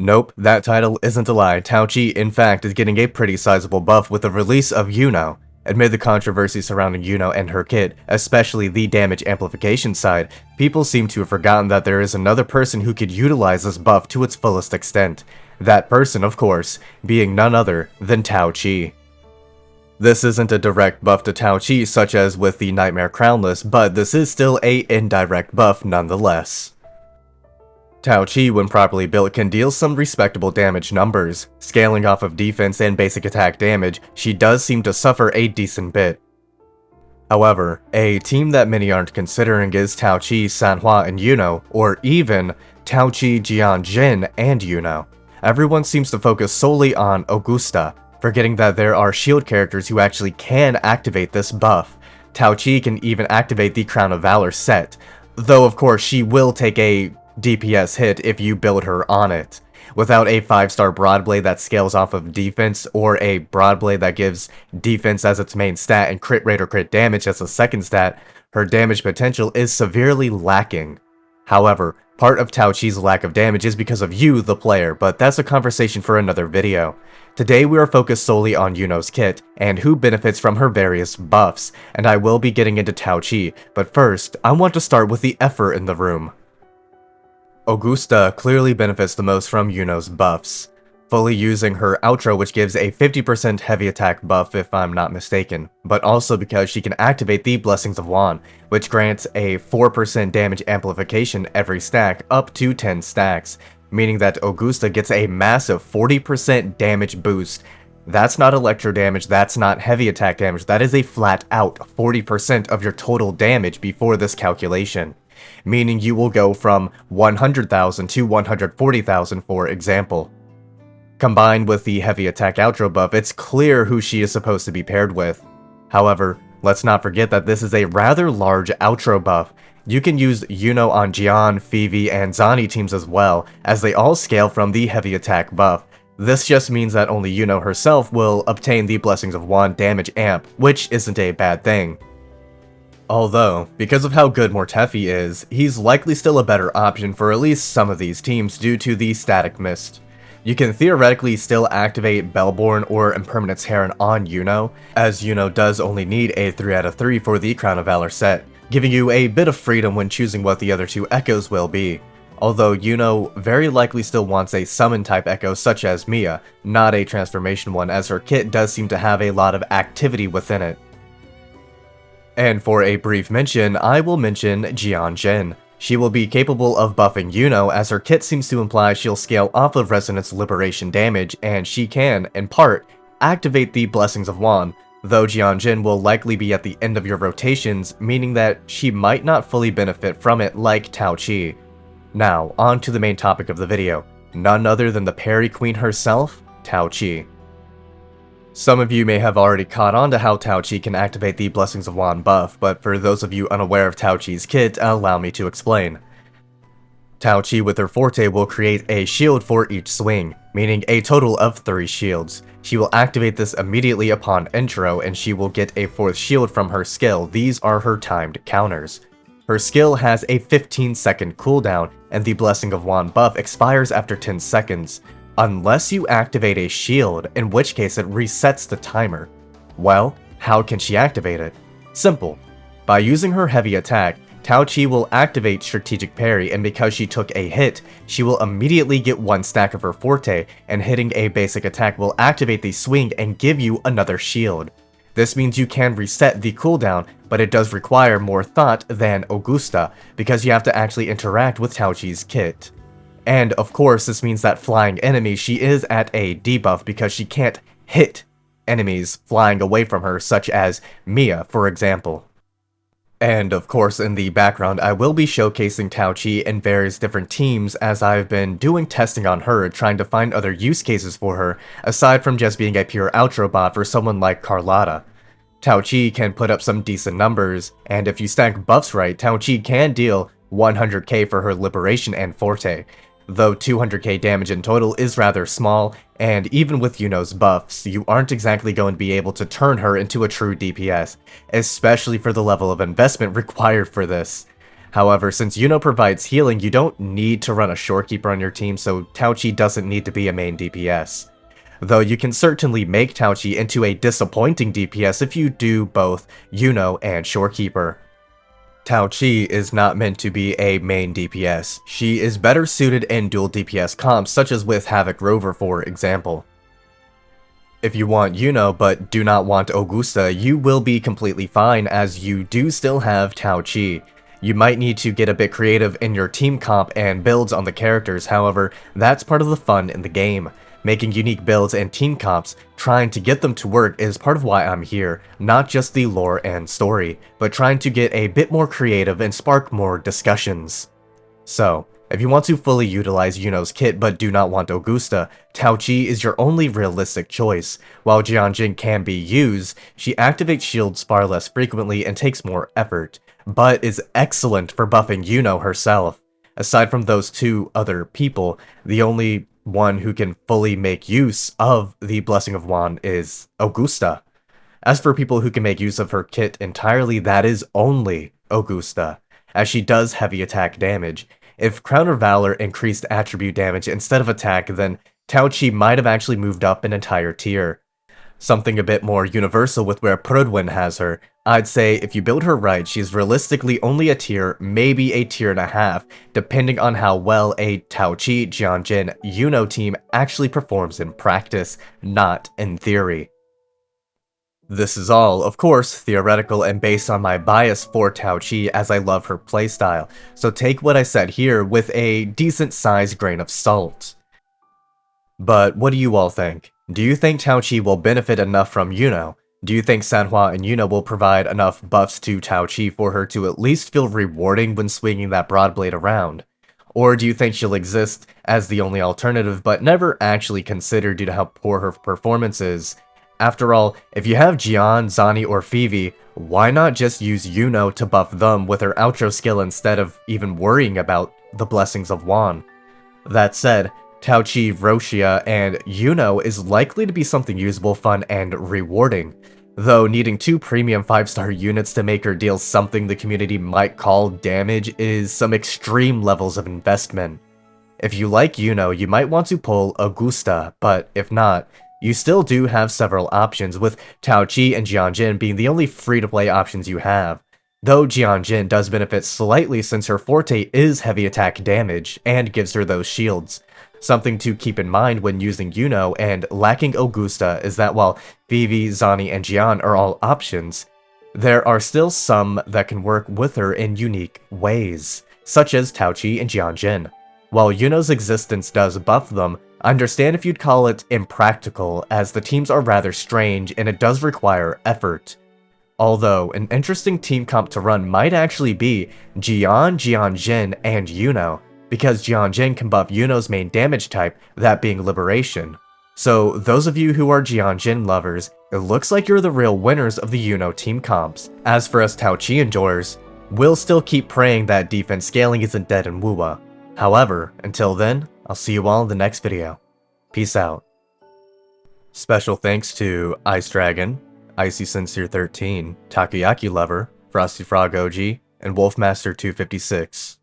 Nope, that title isn't a lie. Taoqi, in fact, is getting a pretty sizable buff with the release of Iuno. Amid the controversy surrounding Iuno and her kit, especially the damage amplification side, people seem to have forgotten that there is another person who could utilize this buff to its fullest extent. That person, of course, being none other than Taoqi. This isn't a direct buff to Taoqi such as with the Nightmare Crownless, but this is still a indirect buff nonetheless. Taoqi, when properly built, can deal some respectable damage numbers. Scaling off of defense and basic attack damage, she does seem to suffer a decent bit. However, a team that many aren't considering is Taoqi, Sanhua, and Iuno, or even Taoqi, Jianxin, and Iuno. Everyone seems to focus solely on Augusta, forgetting that there are shield characters who actually can activate this buff. Taoqi can even activate the Crown of Valor set, though of course she will take a DPS hit if you build her on it. Without a 5-star Broadblade that scales off of defense, or a Broadblade that gives defense as its main stat and crit rate or crit damage as a second stat, her damage potential is severely lacking. However, part of Taoqi's lack of damage is because of you, the player, but that's a conversation for another video. Today we are focused solely on Iuno's kit, and who benefits from her various buffs, and I will be getting into Taoqi, but first, I want to start with the effort in the room. Augusta clearly benefits the most from Iuno's buffs, fully using her outro, which gives a 50% heavy attack buff if I'm not mistaken, but also because she can activate the Blessings of Wan, which grants a 4% damage amplification every stack up to 10 stacks, meaning that Augusta gets a massive 40% damage boost. That's not electro damage, that's not heavy attack damage, that is a flat out 40% of your total damage before this calculation. Meaning you will go from 100,000 to 140,000 for example. Combined with the heavy attack outro buff, it's clear who she is supposed to be paired with. However, let's not forget that this is a rather large outro buff. You can use Iuno on Jiyan, Phoebe, and Zani teams as well, as they all scale from the heavy attack buff. This just means that only Iuno herself will obtain the Blessings of Wan damage amp, which isn't a bad thing. Although, because of how good Mortefi is, he's likely still a better option for at least some of these teams due to the static mist. You can theoretically still activate Bellborn or Impermanence Heron on Iuno, as Iuno does only need a 3 out of 3 for the Crown of Valor set, giving you a bit of freedom when choosing what the other two echoes will be. Although Iuno very likely still wants a summon type echo such as Mia, not a transformation one, as her kit does seem to have a lot of activity within it. And for a brief mention, I will mention Jianxin. She will be capable of buffing Iuno, as her kit seems to imply she'll scale off of Resonance Liberation damage, and she can, in part, activate the Blessings of Wan, though Jianxin will likely be at the end of your rotations, meaning that she might not fully benefit from it like Taoqi. Now, on to the main topic of the video, none other than the Parry Queen herself, Taoqi. Some of you may have already caught on to how Taoqi can activate the Blessings of Wan buff, but for those of you unaware of Taoqi's kit, allow me to explain. Taoqi with her forte will create a shield for each swing, meaning a total of 3 shields. She will activate this immediately upon intro, and she will get a 4th shield from her skill. These are her timed counters. Her skill has a 15-second cooldown, and the Blessing of Wan buff expires after 10 seconds. Unless you activate a shield, in which case it resets the timer. Well, how can she activate it? Simple. By using her heavy attack, Taoqi will activate Strategic Parry, and because she took a hit, she will immediately get 1 stack of her forte, and hitting a basic attack will activate the swing and give you another shield. This means you can reset the cooldown, but it does require more thought than Augusta, because you have to actually interact with Taoqi's kit. And of course, this means that flying enemies, she is at a debuff because she can't hit enemies flying away from her, such as Mia, for example. And of course, in the background, I will be showcasing Taoqi in various different teams, as I've been doing testing on her, trying to find other use cases for her, aside from just being a pure outro bot for someone like Carlotta. Taoqi can put up some decent numbers, and if you stack buffs right, Taoqi can deal 100k for her Liberation and Forte, though 200k damage in total is rather small, and even with Iuno's buffs, you aren't exactly going to be able to turn her into a true DPS, especially for the level of investment required for this. However, since Iuno provides healing, you don't need to run a shorekeeper on your team, so Taoqi doesn't need to be a main DPS. Though you can certainly make Taoqi into a disappointing DPS if you do both Iuno and shorekeeper. Taoqi is not meant to be a main DPS. She is better suited in dual DPS comps, such as with Havoc Rover for example. If you want Iuno but do not want Augusta, you will be completely fine as you do still have Taoqi. You might need to get a bit creative in your team comp and builds on the characters, however, that's part of the fun in the game. Making unique builds and team comps, trying to get them to work is part of why I'm here, not just the lore and story, but trying to get a bit more creative and spark more discussions. So, if you want to fully utilize Iuno's kit but do not want Augusta, Taoqi is your only realistic choice. While Jianxin can be used, she activates shields far less frequently and takes more effort, but is excellent for buffing Iuno herself. Aside from those two other people, the only one who can fully make use of the Blessing of Juan is Augusta. As for people who can make use of her kit entirely, that is only Augusta, as she does heavy attack damage. If Crown or Valor increased attribute damage instead of attack, then Taoqi might have actually moved up an entire tier. Something a bit more universal with where Prudwin has her. I'd say if you build her right, she's realistically only a tier, maybe a tier and a half, depending on how well a Taoqi, Jianxin, Iuno team actually performs in practice, not in theory. This is all, of course, theoretical and based on my bias for Taoqi as I love her playstyle, so take what I said here with a decent sized grain of salt. But what do you all think? Do you think Taoqi will benefit enough from Iuno? Do you think Sanhua and Iuno will provide enough buffs to Taoqi for her to at least feel rewarding when swinging that broad blade around? Or do you think she'll exist as the only alternative but never actually considered due to how poor her performance is? After all, if you have Jiyan, Zani, or Phoebe, why not just use Iuno to buff them with her outro skill instead of even worrying about the blessings of Juan? That said, Taoqi, Roshia, and Iuno is likely to be something usable, fun, and rewarding, though needing 2 premium 5-star units to make her deal something the community might call damage is some extreme levels of investment. If you like Iuno, you might want to pull Augusta, but if not, you still do have several options, with Taoqi and Jianxin being the only free-to-play options you have. Though Jianxin does benefit slightly since her forte is heavy attack damage, and gives her those shields. Something to keep in mind when using Iuno and lacking Augusta is that while Phoebe, Zani, and Jiyan are all options, there are still some that can work with her in unique ways, such as Taoqi and Jianxin. While Iuno's existence does buff them, I understand if you'd call it impractical, as the teams are rather strange and it does require effort. Although, an interesting team comp to run might actually be Jiyan, Jianxin, and Iuno, because Jianxin can buff Iuno's main damage type, that being Liberation. So those of you who are Jianxin lovers, it looks like you're the real winners of the Iuno team comps. As for us Taoqi enjoyers, we'll still keep praying that defense scaling isn't dead in Wuwa. However, until then, I'll see you all in the next video. Peace out. Special thanks to Ice Dragon, Icy Sincere 13, Takoyaki Lover, Frosty Frog OG, and Wolfmaster 256.